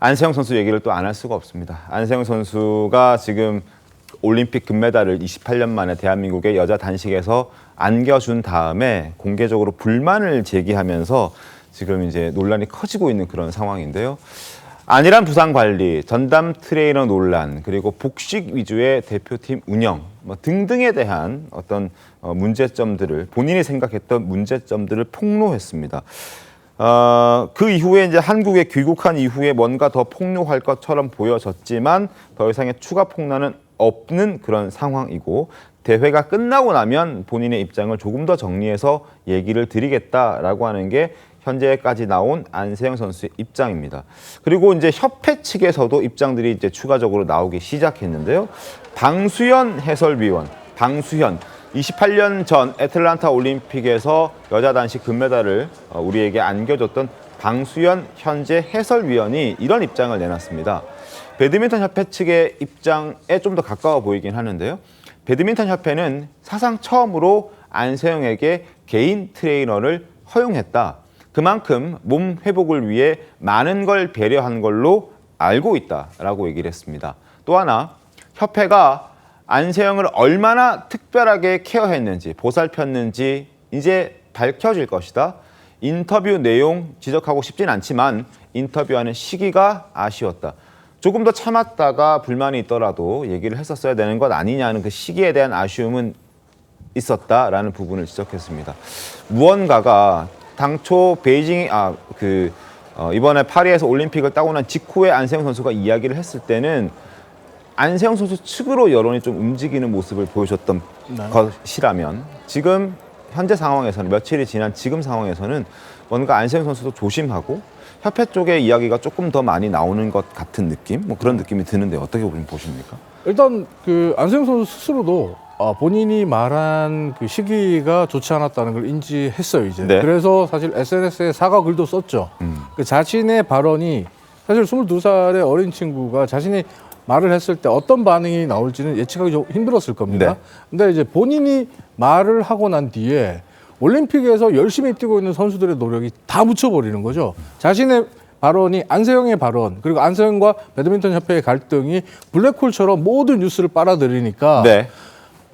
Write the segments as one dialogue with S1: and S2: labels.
S1: 안세영 선수 얘기를 또 안 할 수가 없습니다. 안세영 선수가 지금 올림픽 금메달을 28년 만에 대한민국의 여자 단식에서 안겨준 다음에 공개적으로 불만을 제기하면서 지금 이제 논란이 커지고 있는 그런 상황인데요. 안일한 부상 관리, 전담 트레이너 논란, 그리고 복식 위주의 대표팀 운영 등등에 대한 어떤 문제점들을 본인이 생각했던 문제점들을 폭로했습니다. 그 이후에 이제 한국에 귀국한 이후에 뭔가 더 폭로할 것처럼 보여졌지만 더 이상의 추가 폭로는 없는 그런 상황이고 대회가 끝나고 나면 본인의 입장을 조금 더 정리해서 얘기를 드리겠다라고 하는 게 현재까지 나온 안세영 선수의 입장입니다. 그리고 이제 협회 측에서도 입장들이 이제 추가적으로 나오기 시작했는데요. 방수현 해설위원, 방수현 28년 전 애틀란타 올림픽에서 여자 단식 금메달을 우리에게 안겨줬던 방수현 현재 해설위원이 이런 입장을 내놨습니다. 배드민턴 협회 측의 입장에 좀 더 가까워 보이긴 하는데요. 배드민턴 협회는 사상 처음으로 안세영에게 개인 트레이너를 허용했다. 그만큼 몸 회복을 위해 많은 걸 배려한 걸로 알고 있다라고 얘기를 했습니다. 또 하나, 협회가 안세영을 얼마나 특별하게 케어했는지, 보살폈는지 이제 밝혀질 것이다. 인터뷰 내용 지적하고 싶진 않지만 인터뷰하는 시기가 아쉬웠다. 조금 더 참았다가 불만이 있더라도 얘기를 했었어야 되는 것 아니냐는 그 시기에 대한 아쉬움은 있었다라는 부분을 지적했습니다. 무언가가 당초 베이징 이번에 파리에서 올림픽을 따고 난 직후에 안세영 선수가 이야기를 했을 때는 안세영 선수 측으로 여론이 좀 움직이는 모습을 보여줬던 것이라면 지금 현재 상황에서는 며칠이 지난 지금 상황에서는 뭔가 안세영 선수도 조심하고 협회 쪽의 이야기가 조금 더 많이 나오는 것 같은 느낌? 그런 느낌이 드는데 어떻게 보십니까?
S2: 일단 그 안세영 선수 스스로도 본인이 말한 그 시기가 좋지 않았다는 걸 인지했어요, 이제.
S1: 네.
S2: 그래서 사실 SNS에 사과 글도 썼죠. 그 자신의 발언이 사실 22살의 어린 친구가 자신이 말을 했을 때 어떤 반응이 나올지는 예측하기 좀 힘들었을 겁니다.
S1: 네.
S2: 근데 이제 본인이 말을 하고 난 뒤에 올림픽에서 열심히 뛰고 있는 선수들의 노력이 다 묻혀버리는 거죠. 자신의 발언이 안세영의 발언, 그리고 안세영과 배드민턴 협회의 갈등이 블랙홀처럼 모든 뉴스를 빨아들이니까
S1: 네.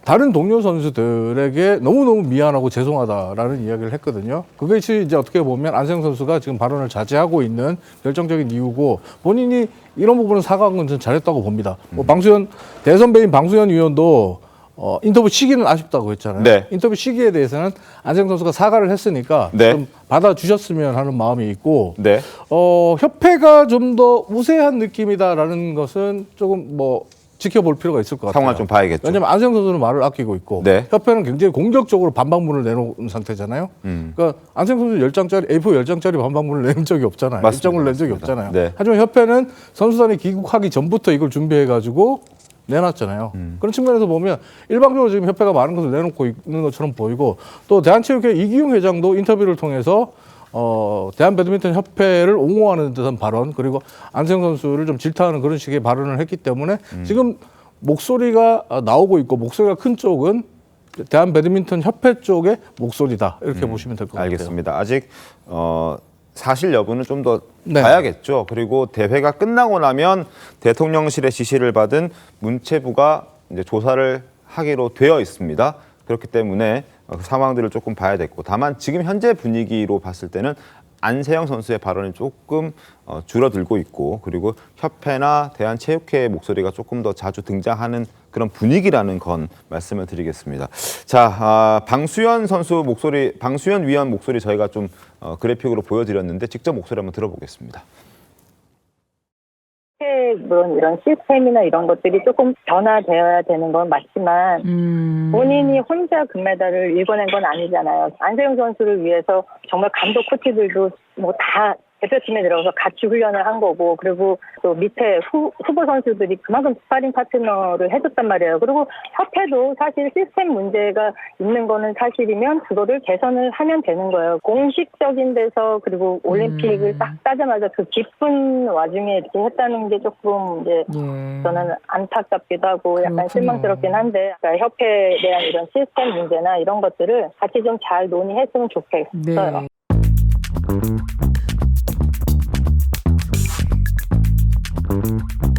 S2: 다른 동료 선수들에게 너무너무 미안하고 죄송하다라는 이야기를 했거든요. 그것이 이제 어떻게 보면 안세영 선수가 지금 발언을 자제하고 있는 결정적인 이유고, 본인이 이런 부분은 사과한 건 저는 잘했다고 봅니다. 방수현, 대선배인 방수현 위원도 인터뷰 시기는 아쉽다고 했잖아요.
S1: 네.
S2: 인터뷰 시기에 대해서는 안세영 선수가 사과를 했으니까
S1: 네.
S2: 좀 받아주셨으면 하는 마음이 있고,
S1: 네.
S2: 협회가 좀 더 우세한 느낌이다라는 것은 조금 지켜볼 필요가 있을 것 같아요.
S1: 상황을 좀 봐야겠죠.
S2: 왜냐하면 안세영 선수는 말을 아끼고 있고
S1: 네.
S2: 협회는 굉장히 공격적으로 반박문을 내놓은 상태잖아요. 그러니까 안세영 선수 10장짜리, A4 10장짜리 반박문을 내는 적이 없잖아요.
S1: 맞습니다.
S2: 입장문을 낸 적이
S1: 맞습니다.
S2: 없잖아요.
S1: 네.
S2: 하지만 협회는 선수단이 귀국하기 전부터 이걸 준비해가지고 내놨잖아요. 그런 측면에서 보면 일방적으로 지금 협회가 많은 것을 내놓고 있는 것처럼 보이고, 또 대한체육회 이기용 회장도 인터뷰를 통해서 대한배드민턴협회를 옹호하는 듯한 발언, 그리고 안세영 선수를 좀 질타하는 그런 식의 발언을 했기 때문에 지금 목소리가 나오고 있고, 목소리가 큰 쪽은 대한배드민턴협회 쪽의 목소리다, 이렇게 보시면 될 것 같아요.
S1: 알겠습니다. 아직 사실 여부는 좀 더
S2: 네.
S1: 봐야겠죠. 그리고 대회가 끝나고 나면 대통령실의 지시를 받은 문체부가 이제 조사를 하기로 되어 있습니다. 그렇기 때문에 그 상황들을 조금 봐야 됐고, 다만 지금 현재 분위기로 봤을 때는 안세영 선수의 발언이 조금 줄어들고 있고, 그리고 협회나 대한체육회의 목소리가 조금 더 자주 등장하는 그런 분위기라는 건 말씀을 드리겠습니다. 자, 방수현 선수 목소리, 방수현 위원 목소리 저희가 좀 그래픽으로 보여드렸는데 직접 목소리 한번 들어보겠습니다.
S3: 물론 이런 시스템이나 이런 것들이 조금 변화되어야 되는 건 맞지만 본인이 혼자 금메달을 일궈낸 건 아니잖아요. 안세영 선수를 위해서 정말 감독 코치들도 다 대표팀에 들어가서 같이 훈련을 한 거고, 그리고 또 밑에 후보 선수들이 그만큼 스파링 파트너를 해줬단 말이에요. 그리고 협회도 사실 시스템 문제가 있는 거는 사실이면 그거를 개선을 하면 되는 거예요. 공식적인 데서, 그리고 올림픽을 딱 따자마자 그 기쁜 와중에 이렇게 했다는 게 조금 이제 저는 안타깝기도 하고 약간 실망스럽긴 한데, 그러니까 협회에 대한 이런 시스템 문제나 이런 것들을 같이 좀 잘 논의했으면 좋겠어요.
S4: 네. 네.